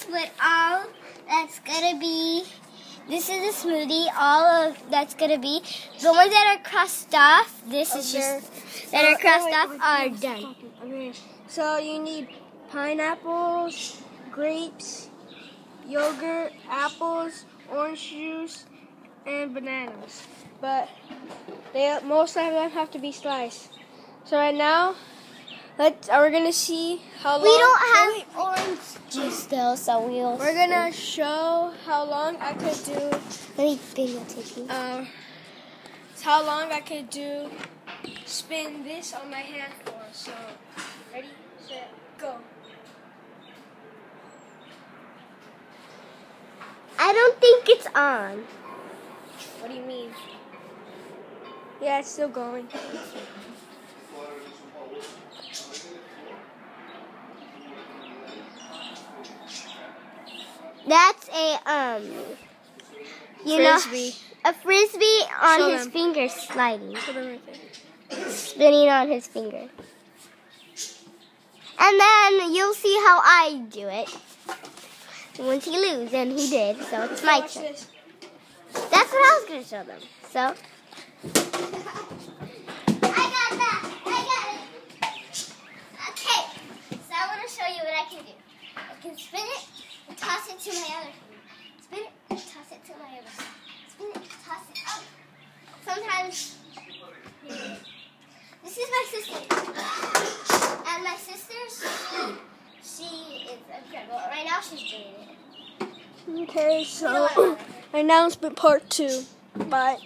what all that's gonna be. This is a smoothie. All of that's gonna be. The ones that are crossed off, this is just that are crossed off are done. Okay. So you need pineapples, grapes, yogurt, apples, orange juice, and bananas. But most of them have to be sliced. So right now, we're gonna see how long. We don't have orange juice still, so we're gonna show how long I could do. Let me videotape you. How long I could do. Spin this on my hand for. So, ready, set, go. I don't think it's on. What do you mean? Yeah, it's still going. That's a frisbee. A frisbee on Show his them. finger sliding. Put them right there. Spinning on his finger. And then you'll see how I do it. Once he loses, and he did, so it's my Watch turn. this. That's what I was going to show them. So. I got that. I got it. Okay. So I want to show you what I can do. I can spin it and toss it to my other finger. Spin it and toss it to my other side. Spin it and toss it up. Sometimes. This is my sister. And my sister, she is incredible. Right now she's doing it. Okay, so right now it's been part 2. Bye.